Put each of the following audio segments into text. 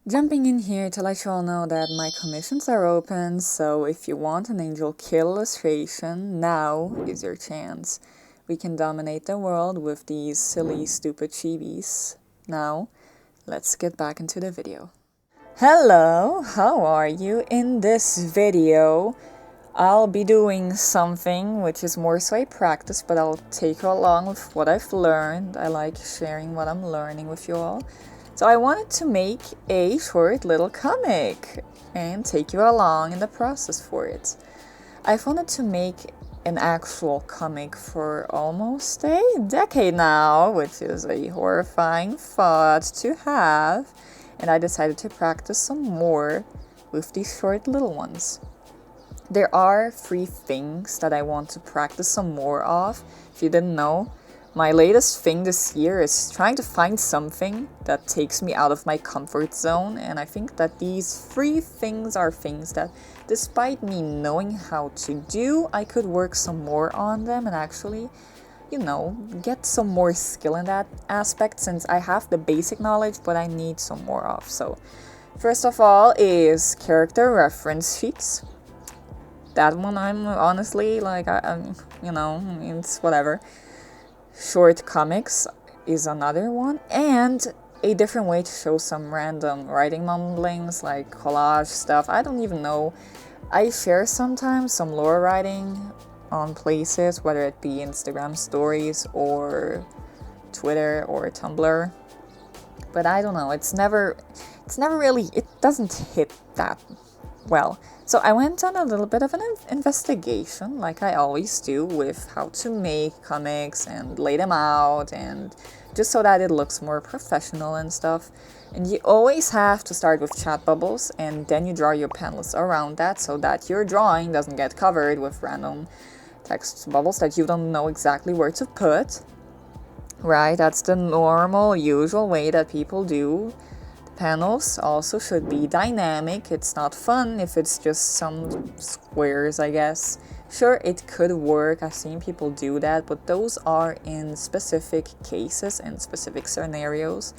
Jumping in here to let you all know that my commissions are open, so if you want an angel kill illustration, now is your chance. We can dominate the world with these silly, stupid chibis. Now, let's get back into the video. Hello, how are you? In this video, I'll be doing something which is more so a practice, but I'll take you along with what I've learned. I like sharing what I'm learning with you all. So I wanted to make a short little comic and take you along in the process for it. I've wanted to make an actual comic for almost a decade now, which is a horrifying thought to have, and I decided to practice some more with these short little ones. There are 3 things that I want to practice some more of. If you didn't know, my latest thing this year is trying to find something that takes me out of my comfort zone, and I think that these 3 things are things that, despite me knowing how to do, I could work some more on them and actually, get some more skill in that aspect, since I have the basic knowledge, but I need some more of. So, first of all is character reference sheets. That one I'm honestly, it's whatever. Short comics is another one, and a different way to show some random writing mumblings like collage stuff. I don't even know. I share sometimes some lore writing on places, whether it be Instagram stories or Twitter or Tumblr. But I don't know, it's never really, it doesn't hit that well. So I went on a little bit of an investigation, like I always do, with how to make comics and lay them out, and just so that it looks more professional and stuff. And you always have to start with chat bubbles, and then you draw your panels around that so that your drawing doesn't get covered with random text bubbles that you don't know exactly where to put. Right, that's the normal, usual way that people do. Panels also should be dynamic. It's not fun if it's just some squares, I guess. Sure, it could work. I've seen people do that, but those are in specific cases and specific scenarios.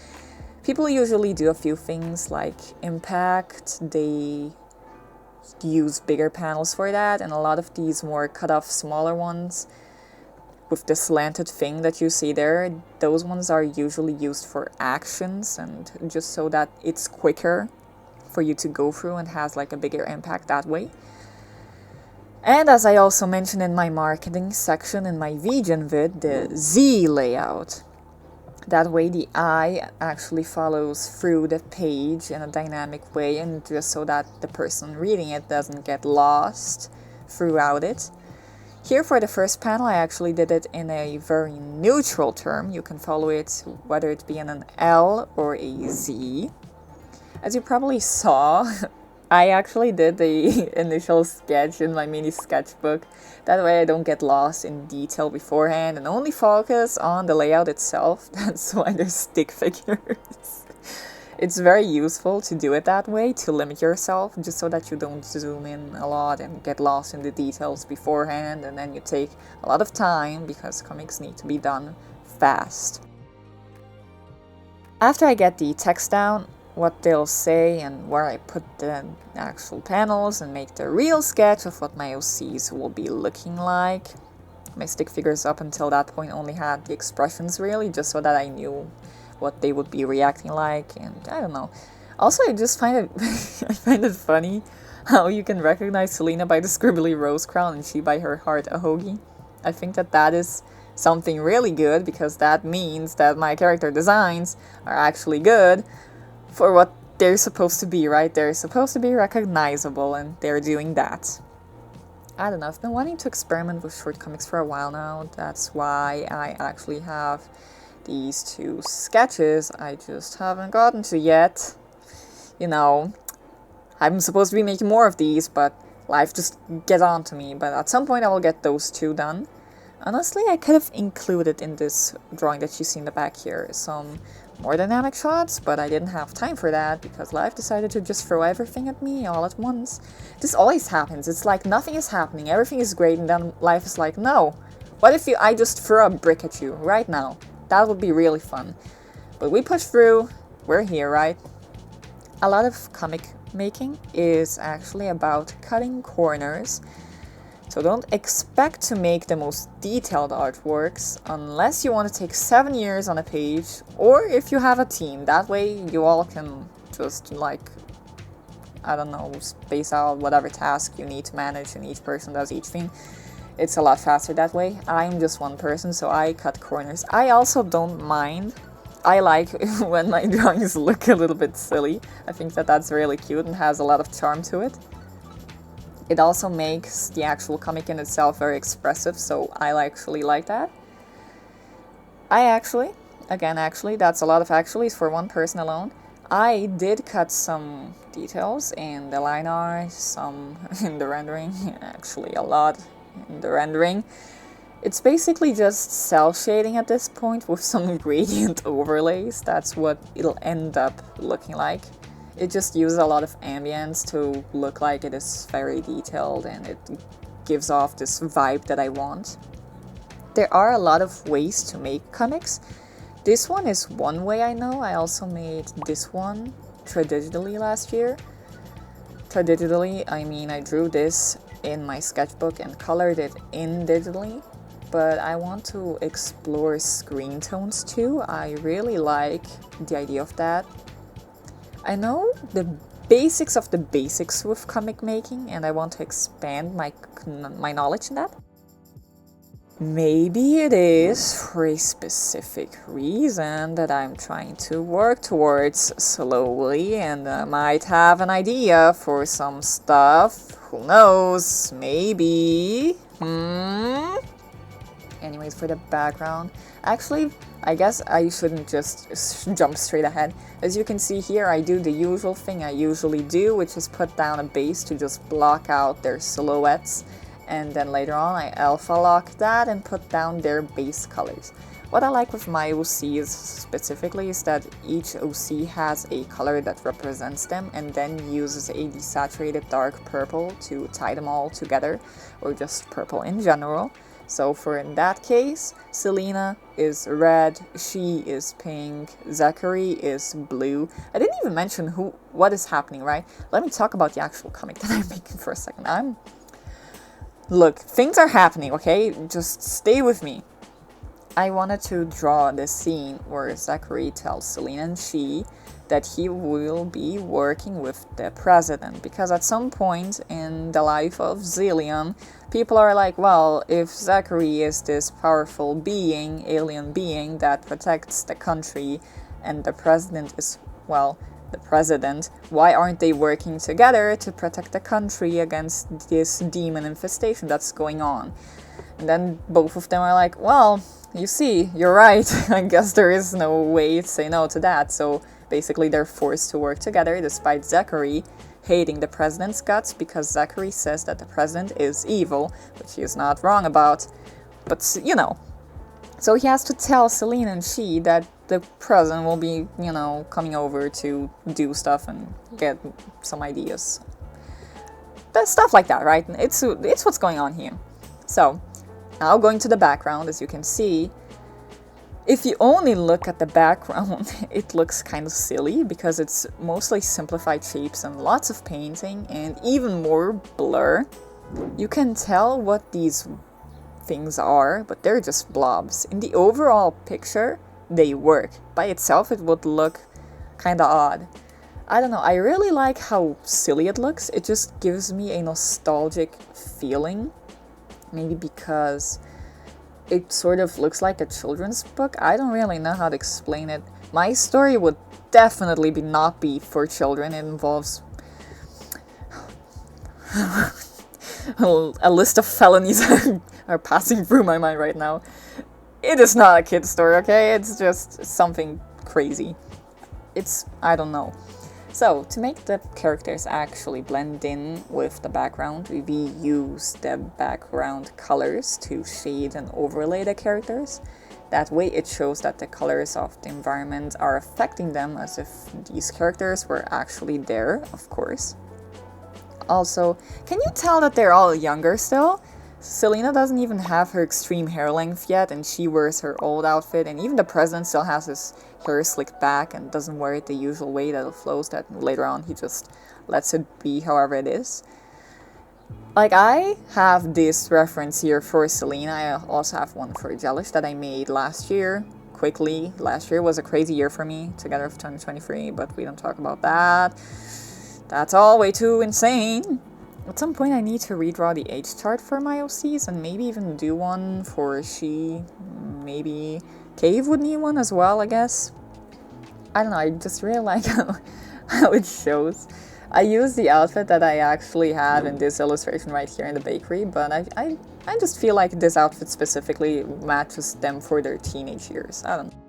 People usually do a few things like impact. They use bigger panels for that, and a lot of these more cut off smaller ones with the slanted thing that you see there, those ones are usually used for actions and just so that it's quicker for you to go through and has like a bigger impact that way. And as I also mentioned in my marketing section in my vegan vid, the Z layout. That way the eye actually follows through the page in a dynamic way, and just so that the person reading it doesn't get lost throughout it. Here for the first panel, I actually did it in a very neutral term. You can follow it whether it be in an L or a Z. As you probably saw, I actually did the initial sketch in my mini sketchbook. That way I don't get lost in detail beforehand and only focus on the layout itself. That's why there's stick figures. It's very useful to do it that way, to limit yourself, just so that you don't zoom in a lot and get lost in the details beforehand, and then you take a lot of time because comics need to be done fast. After I get the text down, what they'll say and where I put the actual panels and make the real sketch of what my OCs will be looking like. My stick figures up until that point only had the expressions really, just so that I knew what they would be reacting like, and I don't know. Also, I just find it I find it funny how you can recognize Selena by the scribbly rose crown and she by her heart a hoagie. I think that is something really good, because that means that my character designs are actually good for what they're supposed to be, right? They're supposed to be recognizable, and they're doing that. I don't know, I've been wanting to experiment with short comics for a while now. That's why I actually have these 2 sketches I just haven't gotten to yet. I'm supposed to be making more of these, but life just gets on to me. But at some point I will get those 2 done. Honestly, I could have included in this drawing that you see in the back here some more dynamic shots, but I didn't have time for that because life decided to just throw everything at me all at once. This always happens. It's like nothing is happening, everything is great, and then life is like, no. What if I just throw a brick at you right now? That would be really fun. But we push through. We're here, right? a lot of comic making is actually about cutting corners. So don't expect to make the most detailed artworks unless you want to take 7 years on a page, or if you have a team. That way you all can just I don't know, space out whatever task you need to manage and each person does each thing. It's a lot faster that way. I'm just one person, so I cut corners. I also don't mind. I like when my drawings look a little bit silly. I think that that's really cute and has a lot of charm to it. It also makes the actual comic in itself very expressive, so I actually like that. Actually, that's a lot of actuallys for one person alone. I did cut some details in the line art, some in the rendering, actually a lot in the rendering. It's basically just cell shading at this point with some gradient overlays. That's what it'll end up looking like. It just uses a lot of ambience to look like it is very detailed, and it gives off this vibe that I want. There are a lot of ways to make comics. This one is one way I know. I also made this one digitally last year. Digitally, I mean I drew this in my sketchbook and colored it in digitally. But I want to explore screen tones too. I really like the idea of that. I know the basics of the basics with comic making, and I want to expand my knowledge in that. Maybe it is for a specific reason that I'm trying to work towards slowly, and I might have an idea for some stuff. Who knows? Maybe. Anyways, for the background, actually, I guess I shouldn't just jump straight ahead. As you can see here, I do the usual thing I usually do, which is put down a base to just block out their silhouettes. And then later on, I alpha lock that and put down their base colors. What I like with my OCs specifically is that each OC has a color that represents them and then uses a desaturated dark purple to tie them all together, or just purple in general. So for in that case, Selena is red, she is pink, Zachary is blue. I didn't even mention what is happening, right? Let me talk about the actual comic that I'm making for a second. Look, things are happening, okay? Just stay with me. I wanted to draw the scene where Zachary tells Selena and she that he will be working with the president, because at some point in the life of Zillion, people are like, well, if Zachary is this powerful being, alien being that protects the country, and the president is, well, the president, why aren't they working together to protect the country against this demon infestation that's going on? And then both of them are like, well, you see, you're right. I guess there is no way to say no to that. So basically they're forced to work together despite Zachary hating the president's guts, because Zachary says that the president is evil, which he is not wrong about. But, you know, so he has to tell Selena and she that the president will be, you know, coming over to do stuff and get some ideas. But stuff like that, right? It's what's going on here. So, now going to the background, as you can see, if you only look at the background, it looks kind of silly because it's mostly simplified shapes and lots of painting and even more blur. You can tell what these things are, but they're just blobs. In the overall picture, they work. By itself, it would look kind of odd. I don't know, I really like how silly it looks. It just gives me a nostalgic feeling. Maybe because it sort of looks like a children's book. I don't really know how to explain it. My story would definitely not be for children. It involves a list of felonies are passing through my mind right now. It is not a kid's story, okay? It's just something crazy. I don't know. So, to make the characters actually blend in with the background, we use the background colors to shade and overlay the characters. That way it shows that the colors of the environment are affecting them as if these characters were actually there, of course. Also, can you tell that they're all younger still? Selena doesn't even have her extreme hair length yet, and she wears her old outfit, and even the president still has hair slicked back and doesn't wear it the usual way that it flows, that later on he just lets it be however it is. Like, I have this reference here for Selena. I also have one for Jellish that I made last year. Quickly, last year was a crazy year for me, together with 2023, but we don't talk about that. That's all way too insane. At some point I need to redraw the age chart for my OCs and maybe even do one for She. Maybe Cave would need one as well, I guess. I don't know, I just really like how it shows. I use the outfit that I actually have in this illustration right here in the bakery, but I just feel like this outfit specifically matches them for their teenage years. I don't know.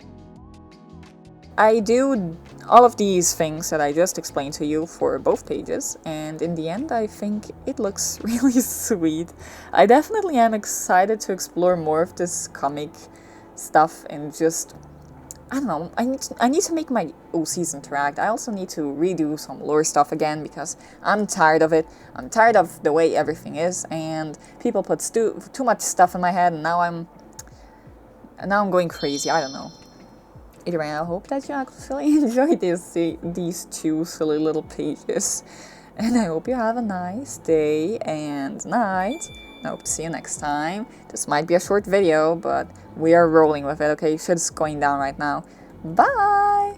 I do all of these things that I just explained to you for both pages, and in the end I think it looks really sweet. I definitely am excited to explore more of this comic stuff and just, I don't know, I need to make my OCs interact. I also need to redo some lore stuff again because I'm tired of it. I'm tired of the way everything is, and people put too much stuff in my head, and now I'm going crazy. I don't know. Either way, I hope that you actually enjoyed these two silly little pages, and I hope you have a nice day and night. I hope to see you next time. This might be a short video, but we are rolling with it, okay? Shit's going down right now. Bye!